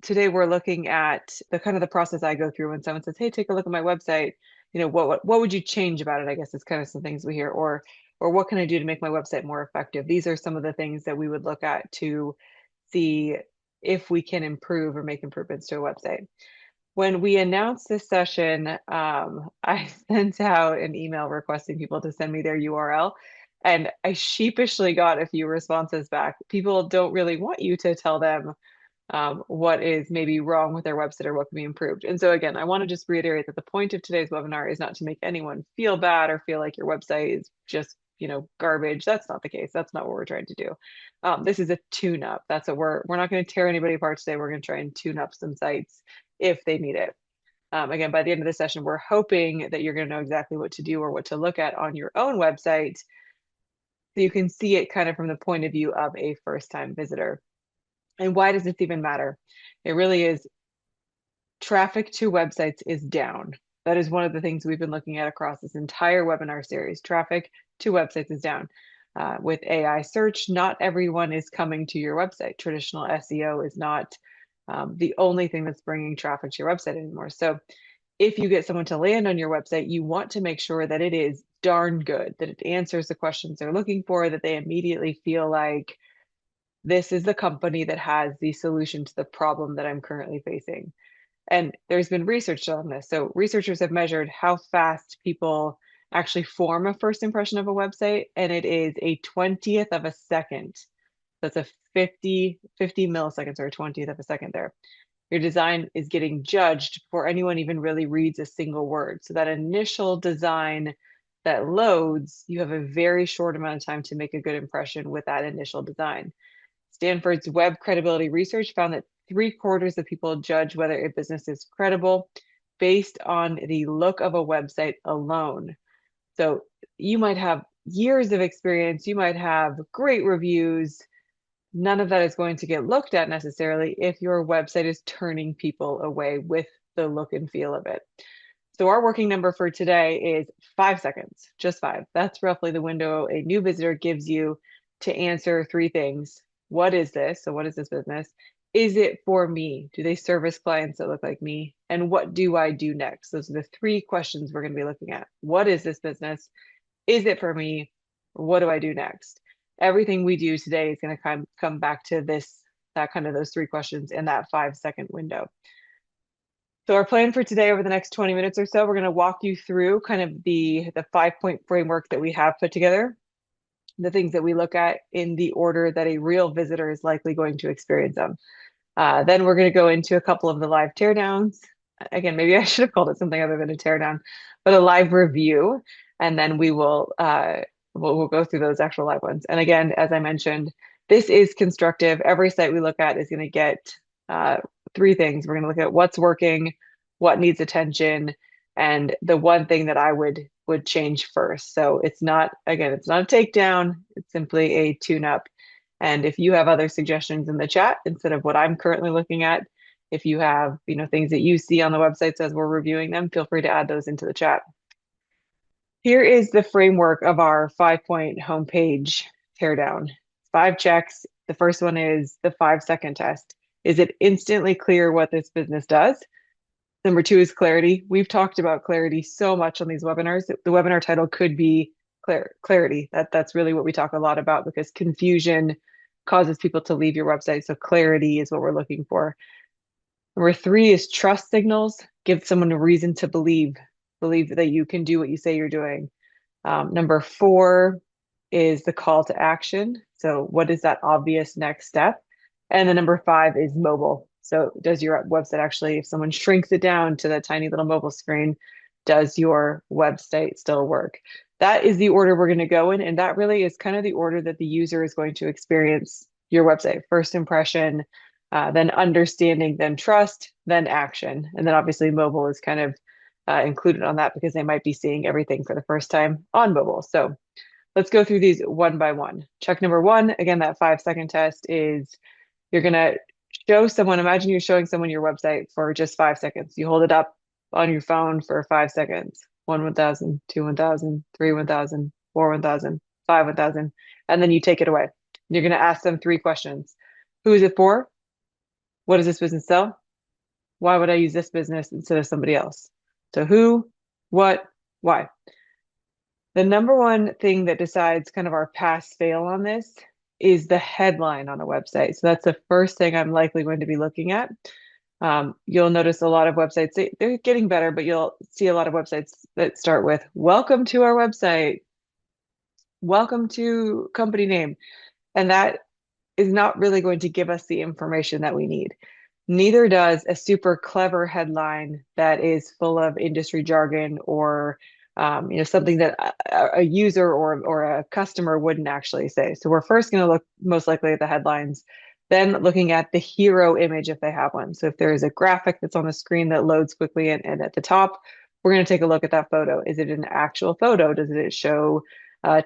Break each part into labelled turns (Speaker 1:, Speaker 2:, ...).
Speaker 1: today we're looking at the kind of the process I go through when someone says, "Hey, take a look at my website." What would you change about it? I guess is kind of some things we hear, or what can I do to make my website more effective? These are some of the things that we would look at to see if we can improve or make improvements to a website. When we announced this session, I sent out an email requesting people to send me their URL, and I sheepishly got a few responses back. People don't really want you to tell them what is maybe wrong with their website or what can be improved. And so again, I want to just reiterate that the point of today's webinar is not to make anyone feel bad or feel like your website is just, garbage. That's not the case. That's not what we're trying to do. This is a tune-up. That's what we're not going to tear anybody apart today. We're going to try and tune up some sites if they need it. Again, by the end of the session, we're hoping that you're going to know exactly what to do or what to look at on your own website so you can see it kind of from the point of view of a first-time visitor. And why does this even matter? It really is traffic to websites is down. That is one of the things we've been looking at across this entire webinar series. Traffic to websites is down. With AI search, not everyone is coming to your website. Traditional SEO is not the only thing that's bringing traffic to your website anymore. So if you get someone to land on your website, you want to make sure that it is darn good, that it answers the questions they're looking for, that they immediately feel like this is the company that has the solution to the problem that I'm currently facing. And there's been research on this. So researchers have measured how fast people actually form a first impression of a website, and it is a 20th of a second. That's a 50 milliseconds or a 20th of a second there. Your design is getting judged before anyone even really reads a single word. So that initial design that loads, you have a very short amount of time to make a good impression with that initial design. Stanford's web credibility research found that 3/4 of people judge whether a business is credible based on the look of a website alone. So you might have years of experience, you might have great reviews. None of that is going to get looked at necessarily if your website is turning people away with the look and feel of it. So our working number for today is 5 seconds, just five. That's roughly the window a new visitor gives you to answer three things. What is this? So what is this business? Is it for me? Do they service clients that look like me? And what do I do next? Those are the three questions we're going to be looking at. What is this business? Is it for me? What do I do next? Everything we do today is going to come back to that kind of those three questions in that 5 second window. So our plan for today over the next 20 minutes or so, we're going to walk you through kind of the 5 point framework that we have put together, the things that we look at in the order that a real visitor is likely going to experience them. Then we're going to go into a couple of the live teardowns. Again, maybe I should have called it something other than a teardown, but a live review. And then we'll go through those actual live ones. And again, as I mentioned, this is constructive. Every site we look at is going to get uh, three things. We're going to look at what's working, what needs attention, and the one thing that I would change first. So it's not a takedown. It's simply a tune up. And if you have other suggestions in the chat instead of what I'm currently looking at, if you have, things that you see on the websites as we're reviewing them, feel free to add those into the chat. Here is the framework of our 5 point homepage teardown. 5 checks. The first one is the 5 second test. Is it instantly clear what this business does? Number two is clarity. We've talked about clarity so much on these webinars. The webinar title could be clarity. That's really what we talk a lot about because confusion causes people to leave your website. So clarity is what we're looking for. Number three is trust signals. Give someone a reason to believe that you can do what you say you're doing. Number four is the call to action. So what is that obvious next step? And then number five is mobile. So does your website actually, if someone shrinks it down to that tiny little mobile screen, does your website still work? That is the order we're going to go in. And that really is kind of the order that the user is going to experience your website. First impression, then understanding, then trust, then action. And then obviously mobile is kind of included on that because they might be seeing everything for the first time on mobile. So let's go through these one by one. Check number one, again, that 5 second test is you're going to show someone, imagine you're showing someone your website for just 5 seconds. You hold it up on your phone for 5 seconds. 1,000, 2, 1,000, 3, 1,000, 4, 1,000, 5, 1,000, and then you take it away. You're going to ask them three questions. Who is it for? What does this business sell? Why would I use this business instead of somebody else? So who, what, why? The number one thing that decides kind of our pass fail on this is the headline on a website. So that's the first thing I'm likely going to be looking at. You'll notice a lot of websites, they're getting better, but you'll see a lot of websites that start with, welcome to our website, welcome to company name. And that is not really going to give us the information that we need. Neither does a super clever headline that is full of industry jargon or something that a user or a customer wouldn't actually say. So we're first going to look most likely at the headlines, then looking at the hero image if they have one. So if there is a graphic that's on the screen that loads quickly and at the top, we're going to take a look at that photo. Is it an actual photo? Does it show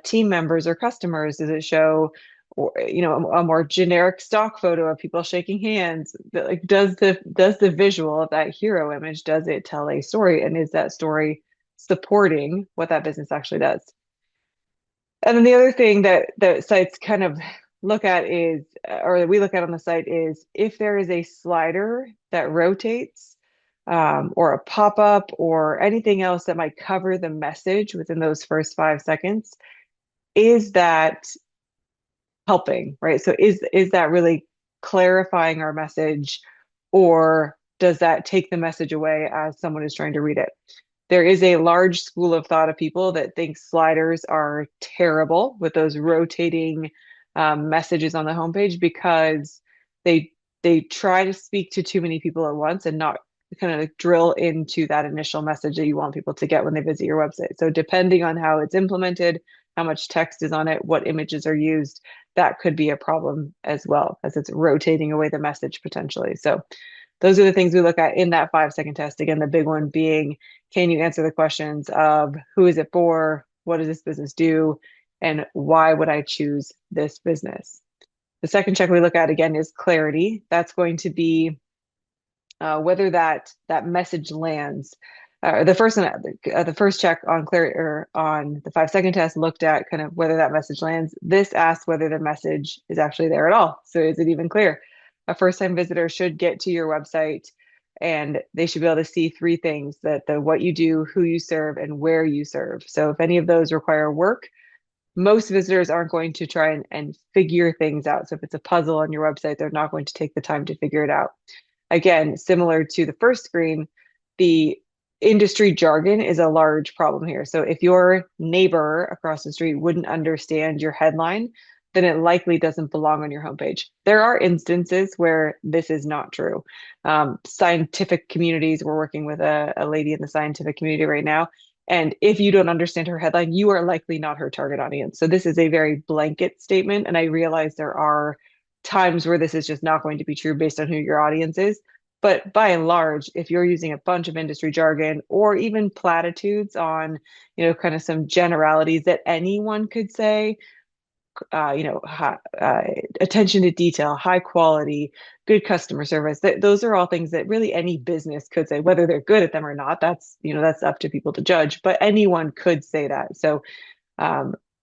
Speaker 1: team members or customers? Does it show or a more generic stock photo of people shaking hands? Like, does the visual of that hero image, does it tell a story, and is that story supporting what that business actually does? And then the other thing that sites kind of look at is, or that we look at on the site, is if there is a slider that rotates, or a pop-up or anything else that might cover the message within those first 5 seconds, is that helping, right? So is that really clarifying our message, or does that take the message away as someone is trying to read it? There is a large school of thought of people that think sliders are terrible with those rotating messages on the homepage because they they try to speak to too many people at once and not kind of drill into that initial message that you want people to get when they visit your website. So depending on how it's implemented, how much text is on it, what images are used, that could be a problem as well, as it's rotating away the message potentially. So those are the things we look at in that 5 second test. Again, the big one being, can you answer the questions of who is it for? What does this business do? And why would I choose this business? The second check we look at again is clarity. That's going to be whether that message lands. The first check on clarity or on the 5 second test looked at kind of whether that message lands. This asks whether the message is actually there at all. So is it even clear? A first-time visitor should get to your website and they should be able to see three things: that the what you do, who you serve, and where you serve. So if any of those require work, most visitors aren't going to try and figure things out. So if it's a puzzle on your website, they're not going to take the time to figure it out. Again, similar to the first screen, the industry jargon is a large problem here. So if your neighbor across the street wouldn't understand your headline, then it likely doesn't belong on your homepage. There are instances where this is not true. Scientific communities, we're working with a lady in the scientific community right now. And if you don't understand her headline, you are likely not her target audience. So this is a very blanket statement. And I realize there are times where this is just not going to be true based on who your audience is. But by and large, if you're using a bunch of industry jargon or even platitudes on, kind of some generalities that anyone could say, attention to detail, high quality, good customer service, those are all things that really any business could say. Whether they're good at them or not, that's up to people to judge, but anyone could say that. So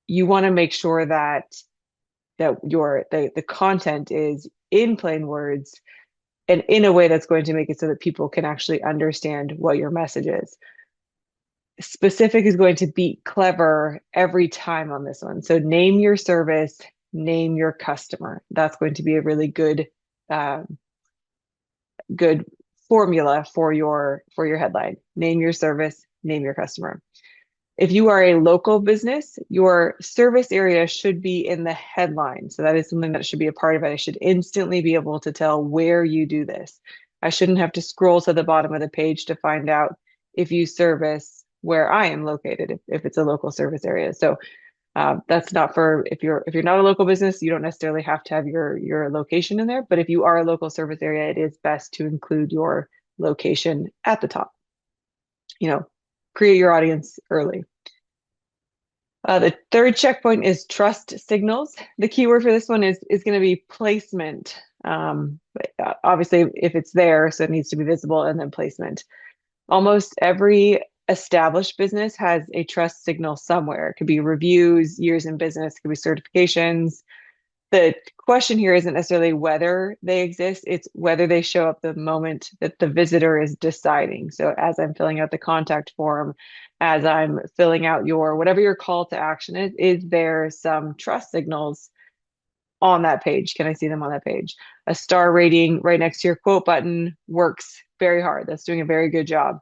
Speaker 1: you want to make sure that the content is in plain words and in a way that's going to make it so that people can actually understand what your message is. Specific is going to beat clever every time on this one. So name your service, name your customer. That's going to be a really good good formula for your headline. Name your service, name your customer. If you are a local business, your service area should be in the headline. So that is something that should be a part of it. I should instantly be able to tell where you do this. I shouldn't have to scroll to the bottom of the page to find out if you service where I am located, if it's a local service area. So that's not for, if you're not a local business, you don't necessarily have to have your location in there. But if you are a local service area, it is best to include your location at the top. Create your audience early. The third checkpoint is trust signals. The keyword for this one is going to be placement. Obviously, if it's there, so it needs to be visible, and then placement. Almost every established business has a trust signal somewhere. It could be reviews, years in business, it could be certifications. The question here isn't necessarily whether they exist, it's whether they show up the moment that the visitor is deciding. So as I'm filling out the contact form, as I'm filling out your whatever your call to action is there some trust signals on that page? Can I see them on that page? A star rating right next to your quote button works very hard. That's doing a very good job.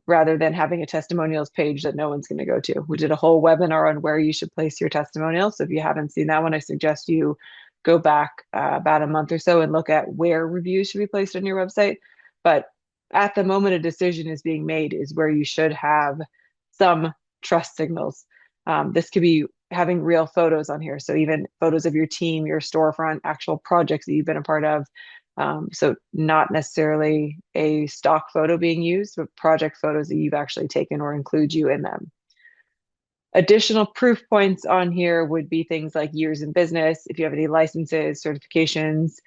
Speaker 1: Rather than having a testimonials page that no one's going to go to. We did a whole webinar on where you should place your testimonials. So if you haven't seen that one, I suggest you go back about a month or so and look at where reviews should be placed on your website. But at the moment a decision is being made is where you should have some trust signals. This could be having real photos on here. So even photos of your team, your storefront, actual projects that you've been a part of. So not necessarily a stock photo being used, but project photos that you've actually taken or include you in them. Additional proof points on here would be things like years in business, if you have any licenses, certifications,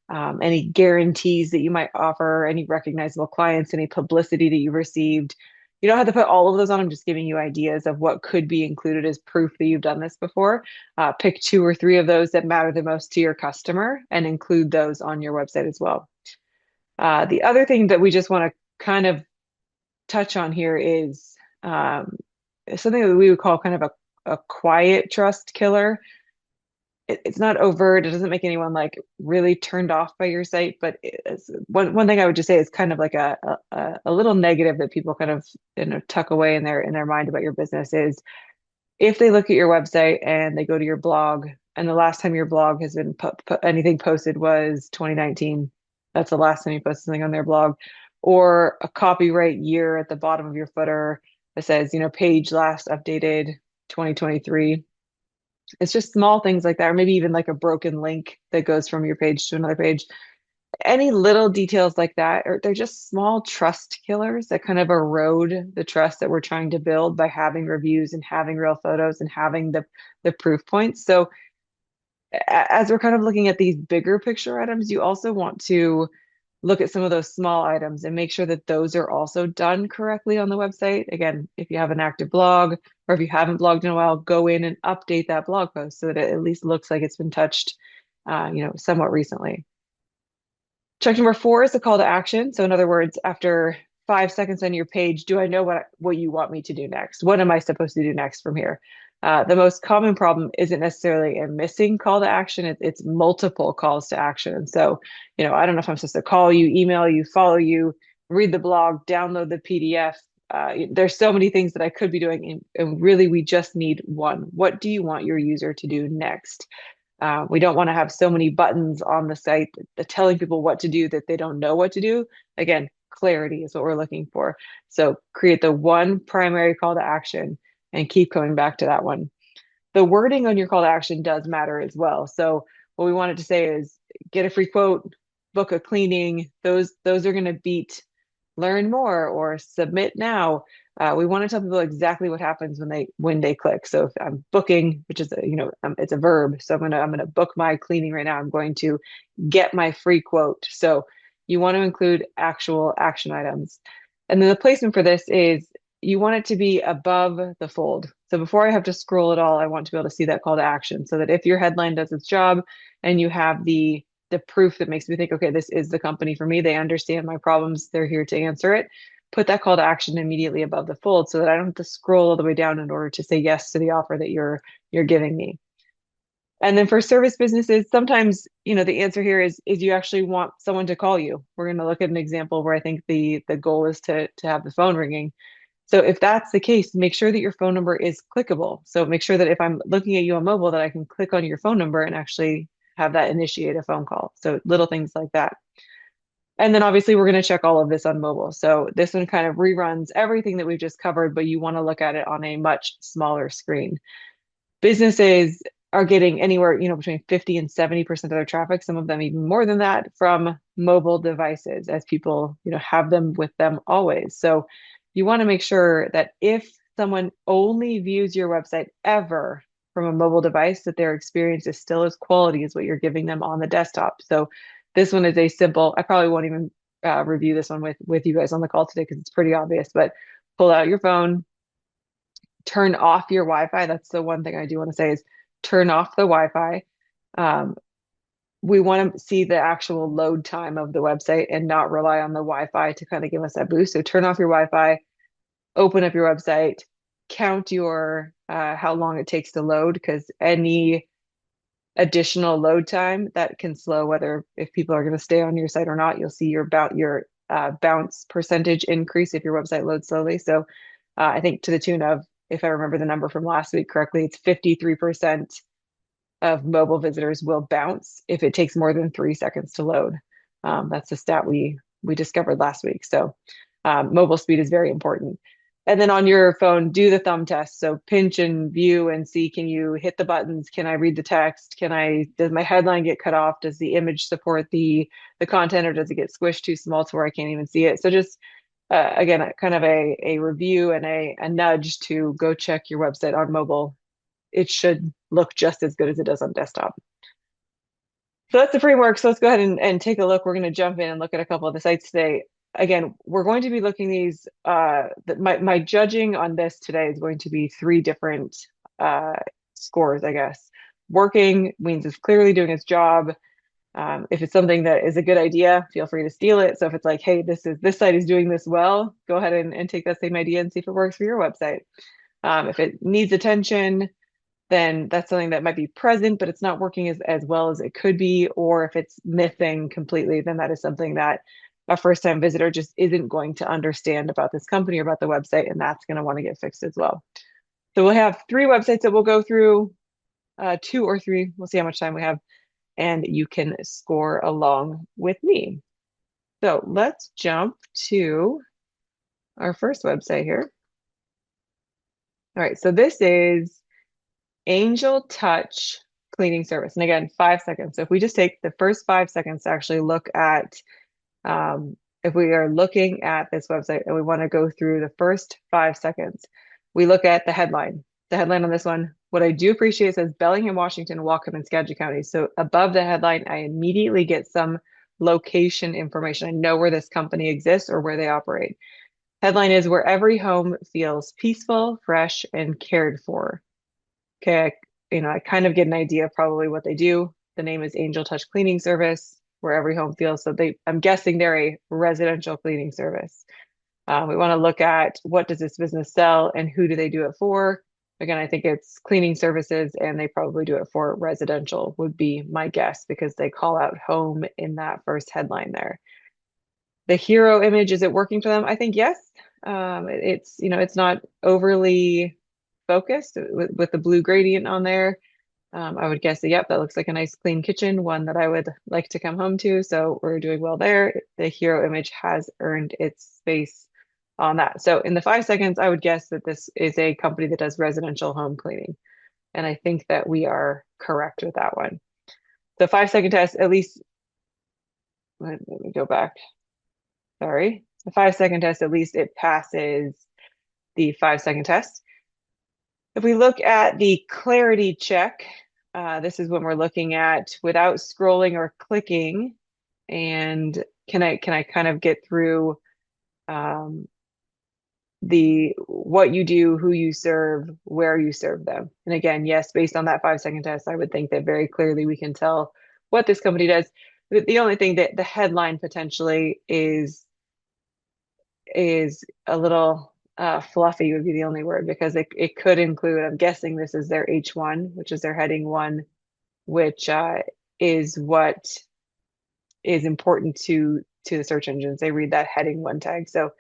Speaker 1: any guarantees that you might offer, any recognizable clients, any publicity that you've received. You don't have to put all of those on. I'm just giving you ideas of what could be included as proof that you've done this before. Pick 2 or 3 of those that matter the most to your customer and include those on your website as well. The other thing that we just want to kind of touch on here is something that we would call kind of a quiet trust killer. It's not overt. It doesn't make anyone like really turned off by your site. But one thing I would just say is kind of like a little negative that people kind of tuck away in their mind about your business is if they look at your website and they go to your blog and the last time your blog has been anything posted was 2019. That's the last time you posted something on their blog, or a copyright year at the bottom of your footer that says, page last updated 2023. It's just small things like that, or maybe even like a broken link that goes from your page to another page. Any little details like that, or they're just small trust killers that kind of erode the trust that we're trying to build by having reviews and having real photos and having the proof points. So as we're kind of looking at these bigger picture items, you also want to look at some of those small items and make sure that those are also done correctly on the website. Again, if you have an active blog or if you haven't blogged in a while, go in and update that blog post so that it at least looks like it's been touched, somewhat recently. Check number 4 is the call to action. So in other words, after 5 seconds on your page, do I know what you want me to do next? What am I supposed to do next from here? The most common problem isn't necessarily a missing call to action. It's multiple calls to action. So, I don't know if I'm supposed to call you, email you, follow you, read the blog, download the PDF. There's so many things that I could be doing. And really, we just need one. What do you want your user to do next? We don't want to have so many buttons on the site telling people what to do that they don't know what to do. Again, clarity is what we're looking for. So create the one primary call to action and keep coming back to that one. The wording on your call to action does matter as well. So what we wanted to say is get a free quote, book a cleaning. Those are going to beat learn more or submit now. We want to tell people exactly what happens when they click. So if I'm booking, which is it's a verb, so I'm gonna book my cleaning right now. I'm going to get my free quote. So you want to include actual action items, and then the placement for this is you want it to be above the fold. So before I have to scroll at all, I want to be able to see that call to action, so that if your headline does its job and you have the proof that makes me think, okay, this is the company for me. They understand my problems. They're here to answer it. Put that call to action immediately above the fold so that I don't have to scroll all the way down in order to say yes to the offer that you're giving me. And then for service businesses, sometimes, the answer here is you actually want someone to call you. We're going to look at an example where I think the goal is to have the phone ringing. So if that's the case, make sure that your phone number is clickable. So make sure that if I'm looking at you on mobile, that I can click on your phone number and actually have that initiate a phone call. So little things like that. And then obviously we're going to check all of this on mobile. So this one kind of reruns everything that we've just covered, but you want to look at it on a much smaller screen. Businesses are getting anywhere, between 50 and 70% of their traffic, some of them even more than that, from mobile devices as people, have them with them always. So you want to make sure that if someone only views your website ever from a mobile device, that their experience is still as quality as what you're giving them on the desktop. So this one is a simple, I probably won't even review this one with you guys on the call today because it's pretty obvious, but pull out your phone, turn off your Wi-Fi. That's the one thing I do want to say is turn off the Wi-Fi. Um, we want to see the actual load time of the website and not rely on the Wi-Fi to kind of give us that boost. So turn off your Wi-Fi, open up your website, count your how long it takes to load, because any additional load time that can slow whether if people are going to stay on your site or not. You'll see your bounce percentage increase if your website loads slowly. So I think to the tune of, if I remember the number from last week correctly, it's 53% of mobile visitors will bounce if it takes more than 3 seconds to load. That's the stat we discovered last week. So mobile speed is very important. And then on your phone, do the thumb test. So pinch and view and see, can you hit the buttons? Can I read the text? Does my headline get cut off? Does the image support the content, or does it get squished too small to where I can't even see it? So just again, kind of a review and a nudge to go check your website on mobile. It should look just as good as it does on desktop. So that's the framework. So let's go ahead and take a look. We're going to jump in and look at a couple of the sites today. Again, we're going to be looking these, my judging on this today is going to be three different scores, I guess. Working means it's clearly doing its job. If it's something that is a good idea, feel free to steal it. So if it's like, hey, this site is doing this well, go ahead and take that same idea and see if it works for your website. If it needs attention, then that's something that might be present, but it's not working as well as it could be. Or if it's missing completely, then that is something that a first-time visitor just isn't going to understand about this company or about the website, and that's going to want to get fixed as well. So we'll have three websites that we'll go through, two or three. We'll see how much time we have, and you can score along with me. So let's jump to our first website here. All right, so this is Angel Touch cleaning service. And again, 5 seconds. So if we just take the first 5 seconds to actually look at, if we are looking at this website and we want to go through the first 5 seconds, we look at the headline. The headline on this one, what I do appreciate says Bellingham, Washington, Whatcom, and Skagit counties. So above the headline, I immediately get some location information. I know where this company exists or where they operate. Headline is where every home feels peaceful, fresh, and cared for. Okay, I kind of get an idea of probably what they do. The name is Angel Touch Cleaning Service, where every home feels. So I'm guessing they're a residential cleaning service. We want to look at what does this business sell and who do they do it for. Again, I think it's cleaning services, and they probably do it for residential would be my guess, because they call out home in that first headline there. The hero image, is it working for them? I think yes. It's not overly focused with the blue gradient on there. I would guess that, yep, that looks like a nice clean kitchen, one that I would like to come home to. So we're doing well there. The hero image has earned its space on that. So in the 5 seconds, I would guess that this is a company that does residential home cleaning. And I think that we are correct with that one. The 5 second test, at least, let me go back. Sorry. The 5 second test, at least it passes the 5 second test. If we look at the clarity check, this is when we're looking at without scrolling or clicking. And can I kind of get through the what you do, who you serve, where you serve them? And again, yes, based on that 5 second test, I would think that very clearly we can tell what this company does. The only thing that the headline potentially is a little fluffy would be the only word, because it could include, I'm guessing this is their H1, which is their heading one, which is what is important to the search engines. They read that heading one tag. So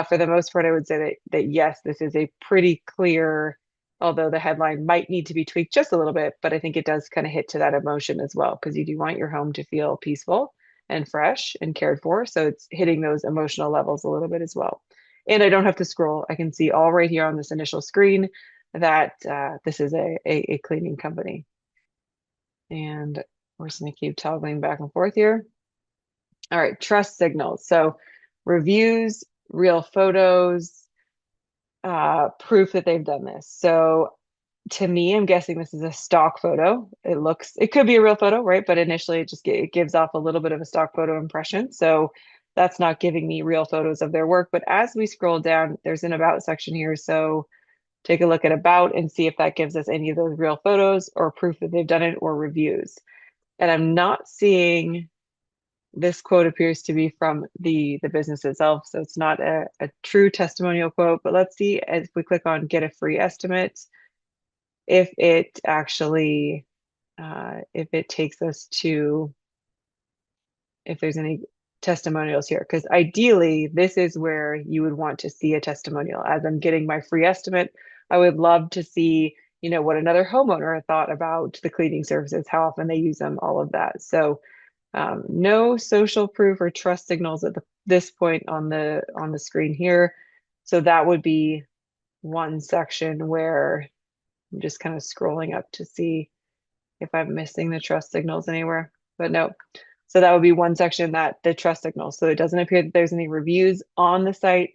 Speaker 1: for the most part, I would say that yes, this is a pretty clear, although the headline might need to be tweaked just a little bit, but I think it does kind of hit to that emotion as well, because you do want your home to feel peaceful and fresh and cared for. So it's hitting those emotional levels a little bit as well. And I don't have to scroll. I can see all right here on this initial screen that this is a cleaning company. And we're just going to keep toggling back and forth here. All right, trust signals. So reviews, real photos, proof that they've done this. So to me, I'm guessing this is a stock photo. It could be a real photo, right? But initially it gives off a little bit of a stock photo impression. So that's not giving me real photos of their work. But as we scroll down, there's an about section here. So take a look at about and see if that gives us any of those real photos or proof that they've done it or reviews. And I'm not seeing this quote appears to be from the business itself, so it's not a true testimonial quote, but let's see if we click on get a free estimate, if it actually if it takes us to if there's any testimonials here, because ideally this is where you would want to see a testimonial. As I'm getting my free estimate, I would love to see, what another homeowner thought about the cleaning services, how often they use them, all of that. So no social proof or trust signals at this point on the screen here. So that would be one section where I'm just kind of scrolling up to see if I'm missing the trust signals anywhere, but no. So that would be one section, that the trust signals. So it doesn't appear that there's any reviews on the site.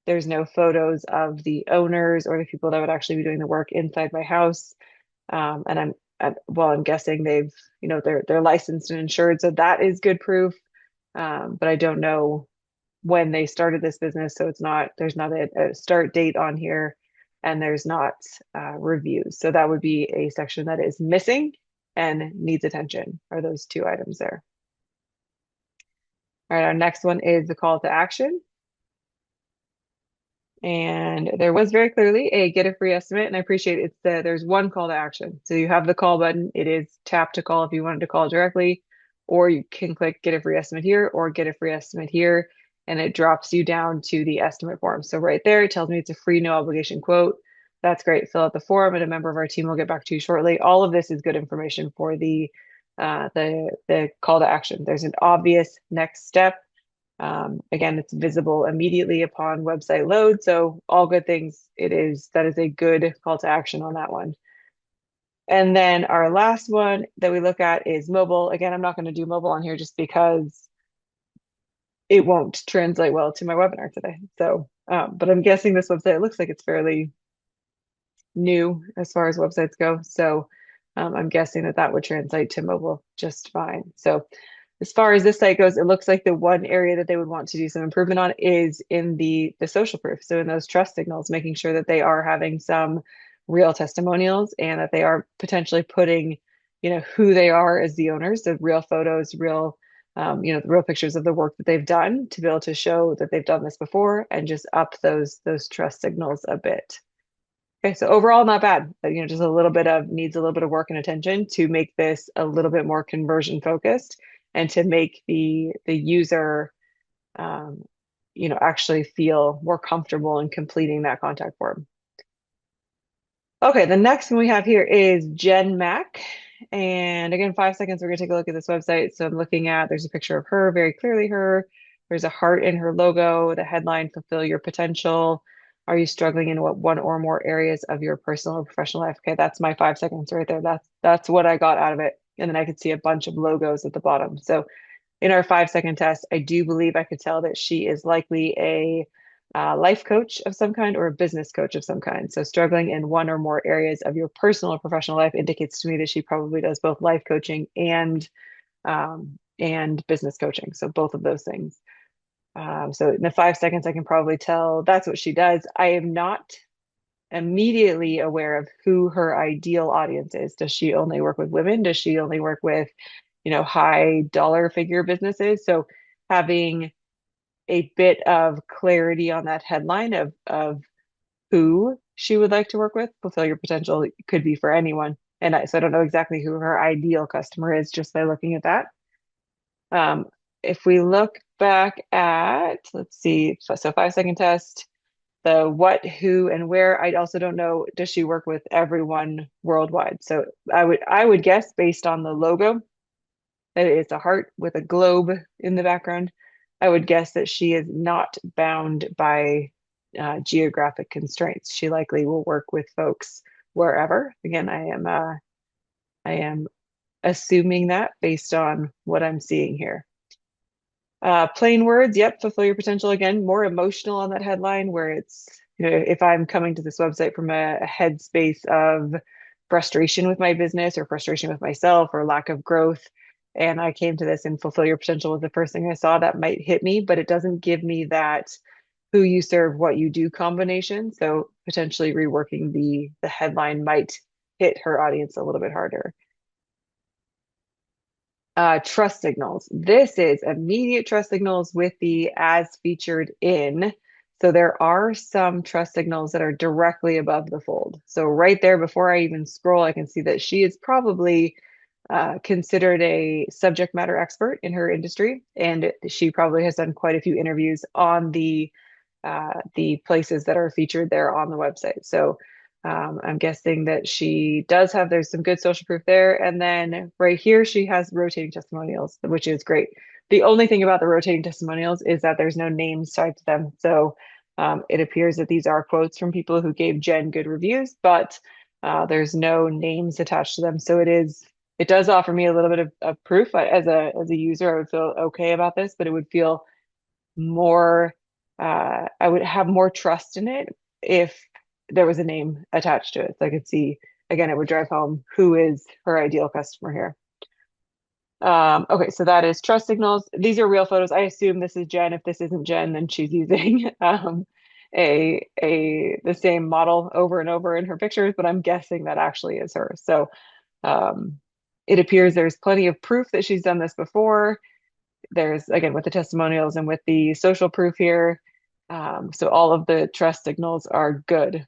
Speaker 1: There's no photos of the owners or the people that would actually be doing the work inside my house. And I'm guessing they've, they're licensed and insured, so that is good proof. But I don't know when they started this business, so there's not a start date on here, and there's not reviews. So that would be a section that is missing and needs attention. Are those two items there? All right, our next one is the call to action. And there was very clearly a get a free estimate, and I appreciate it's there's one call to action. So you have the call button. It is tap to call if you wanted to call directly, or you can click get a free estimate here or get a free estimate here, and it drops you down to the estimate form. So right there, it tells me it's a free, no obligation quote. That's great. Fill out the form, and a member of our team will get back to you shortly. All of this is good information for the call to action. There's an obvious next step. Again, it's visible immediately upon website load. So all good things. That is a good call to action on that one. And then our last one that we look at is mobile. Again, I'm not going to do mobile on here just because it won't translate well to my webinar today. So, but I'm guessing this website, it looks like it's fairly new as far as websites go. So I'm guessing that would translate to mobile just fine. So as far as this site goes, it looks like the one area that they would want to do some improvement on is in the social proof. So in those trust signals, making sure that they are having some real testimonials and that they are potentially putting, who they are as the owners, the real photos, real, the real pictures of the work that they've done to be able to show that they've done this before and just up those trust signals a bit. Okay, so overall, not bad. But, just needs a little bit of work and attention to make this a little bit more conversion focused and to make the user, actually feel more comfortable in completing that contact form. Okay, the next one we have here is Jen Mack. And again, 5 seconds, we're gonna take a look at this website. So I'm looking at, there's a picture of her, very clearly her. There's a heart in her logo, the headline, fulfill your potential. Are you struggling in one or more areas of your personal or professional life? Okay, that's my 5 seconds right there. That's what I got out of it. And then I could see a bunch of logos at the bottom. So in our 5 second test, I do believe I could tell that she is likely a life coach of some kind or a business coach of some kind. So struggling in one or more areas of your personal or professional life indicates to me that she probably does both life coaching and business coaching. So both of those things. So in the 5 seconds, I can probably tell that's what she does. I am not immediately aware of who her ideal audience is. Does she only work with women? Does she only work with, high dollar figure businesses? So having a bit of clarity on that headline of who she would like to work with, fulfill your potential could be for anyone. And so I don't know exactly who her ideal customer is just by looking at that. If we look back at, let's see, so 5 second test, the what, who, and where, I also don't know, does she work with everyone worldwide? So I would guess based on the logo that it's a heart with a globe in the background. I would guess that she is not bound by geographic constraints. She likely will work with folks wherever. Again, I am assuming that based on what I'm seeing here. Plain words, yep, fulfill your potential. Again, more emotional on that headline where it's, if I'm coming to this website from a headspace of frustration with my business or frustration with myself or lack of growth, and I came to this and fulfill your potential was the first thing I saw, that might hit me, but it doesn't give me that who you serve, what you do combination. So potentially reworking the headline might hit her audience a little bit harder. Trust signals. This is immediate trust signals with the as featured in. So there are some trust signals that are directly above the fold. So right there, before I even scroll, I can see that she is probably considered a subject matter expert in her industry, and she probably has done quite a few interviews on the places that are featured there on the website. So I'm guessing that she does have, there's some good social proof there. And then right here, she has rotating testimonials, which is great. The only thing about the rotating testimonials is that there's no names tied to them. So it appears that these are quotes from people who gave Jen good reviews, but there's no names attached to them. So it does offer me a little bit of proof. As a user, I would feel okay about this, but it would feel more I would have more trust in it if there was a name attached to it. So I could see, again, it would drive home who is her ideal customer here. Okay, so that is trust signals. These are real photos. I assume this is Jen. If this isn't Jen, then she's using the same model over and over in her pictures, but I'm guessing that actually is her. So um, it appears there's plenty of proof that she's done this before. There's, again, with the testimonials and with the social proof here. So all of the trust signals are good.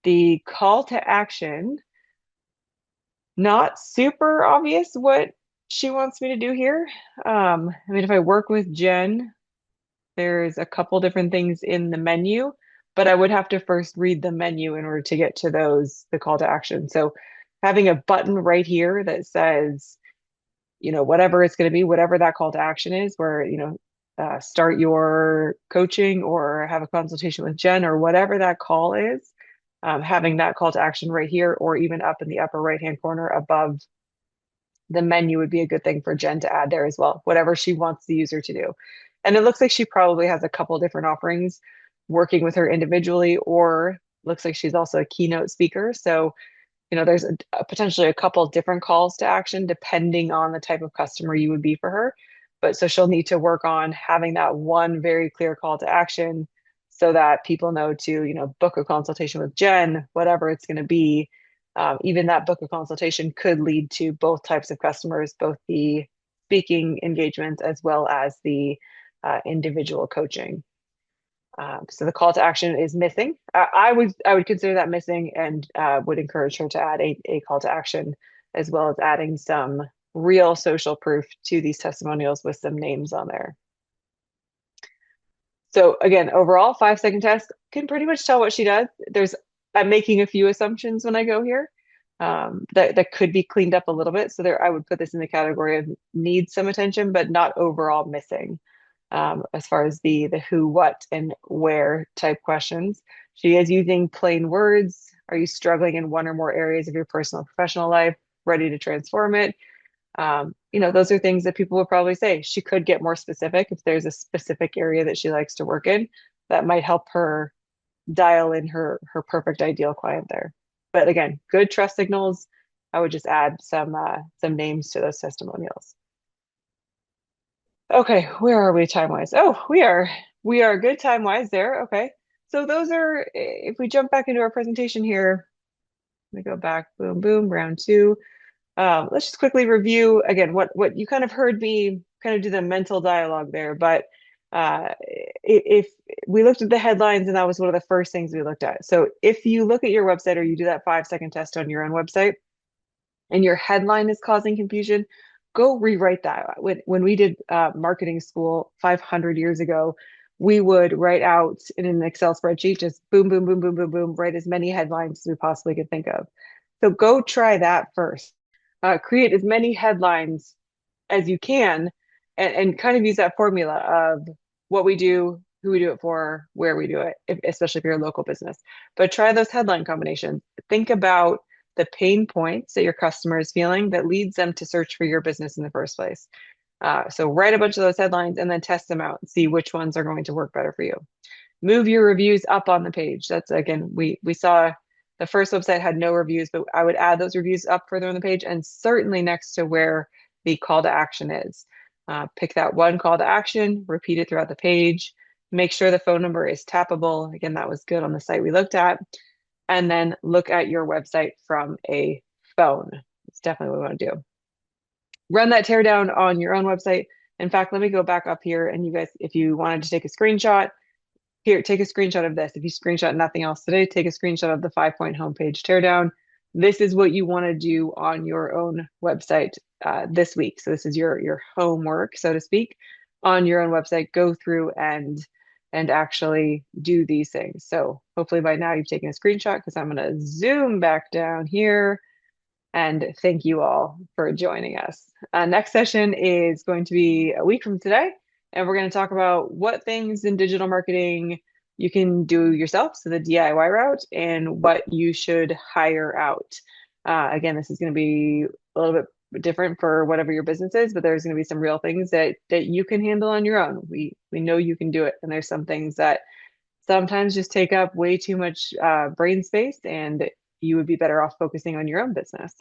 Speaker 1: The call to action, not super obvious what she wants me to do here. I mean, if I work with Jen, there's a couple different things in the menu, but I would have to first read the menu in order to get to the call to action. So having a button right here that says, whatever it's going to be, whatever that call to action is, where, start your coaching or have a consultation with Jen or whatever that call is, having that call to action right here or even up in the upper right-hand corner above the menu would be a good thing for Jen to add there as well, whatever she wants the user to do. And it looks like she probably has a couple different offerings working with her individually, or looks like she's also a keynote speaker. So there's potentially a couple different calls to action depending on the type of customer you would be for her. But so she'll need to work on having that one very clear call to action so that people know to, book a consultation with Jen, whatever it's going to be. Even that book a consultation could lead to both types of customers, both the speaking engagements as well as the individual coaching. So the call to action is missing. I would consider that missing and would encourage her to add a call to action as well as adding some real social proof to these testimonials with some names on there. So again, overall, 5-second test can pretty much tell what she does. I'm making a few assumptions when I go here that could be cleaned up a little bit. So I would put this in the category of needs some attention, but not overall missing. As far as the who, what, and where type questions. She is using plain words. Are you struggling in one or more areas of your personal and professional life? Ready to transform it? Those are things that people would probably say. She could get more specific if there's a specific area that she likes to work in. That might help her dial in her perfect ideal client there. But again, good trust signals. I would just add some names to those testimonials. Okay, where are we time-wise? Oh, we are good time-wise there. Okay. So those are, if we jump back into our presentation here, let me go back, boom, boom, round two. Let's just quickly review again what you kind of heard me kind of do the mental dialogue there. But if we looked at the headlines and that was one of the first things we looked at. So if you look at your website or you do that 5-second test on your own website and your headline is causing confusion, go rewrite that. When we did marketing school 500 years ago, we would write out in an Excel spreadsheet, just boom, boom, boom, boom, boom, boom, write as many headlines as we possibly could think of. So go try that first. Create as many headlines as you can and kind of use that formula of what we do, who we do it for, where we do it, especially if you're a local business. But try those headline combinations. Think about the pain points that your customer is feeling that leads them to search for your business in the first place. So write a bunch of those headlines and then test them out and see which ones are going to work better for you. Move your reviews up on the page. That's, again, we saw the first website had no reviews, but I would add those reviews up further on the page and certainly next to where the call to action is. Pick that one call to action, repeat it throughout the page. Make sure the phone number is tappable. Again, that was good on the site we looked at. And then look at your website from a phone. It's definitely what we want to do. Run that teardown on your own website. In fact, let me go back up here and you guys, if you wanted to take a screenshot, here, take a screenshot of this. If you screenshot nothing else today, take a screenshot of the 5-point homepage teardown. This is what you want to do on your own website this week. So this is your homework, so to speak, on your own website. Go through and actually do these things. So hopefully by now you've taken a screenshot because I'm going to zoom back down here and thank you all for joining us. Next session is going to be a week from today, and we're going to talk about what things in digital marketing you can do yourself, so the DIY route, and what you should hire out. Again, this is going to be a little bit different for whatever your business is, but there's going to be some real things that you can handle on your own. We know you can do it, and there's some things that sometimes just take up way too much brain space, and you would be better off focusing on your own business.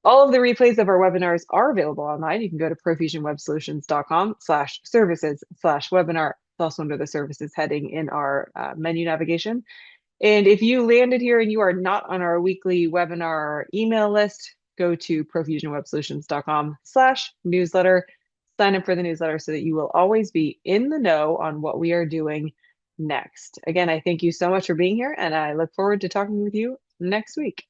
Speaker 1: All of the replays of our webinars are available online. You can go to profusionwebsolutions.com/services/webinar. It's also under the services heading in our menu navigation. And if you landed here and you are not on our weekly webinar email list, go to profusionwebsolutions.com/newsletter. Sign up for the newsletter so that you will always be in the know on what we are doing next. Again, I thank you so much for being here, and I look forward to talking with you next week.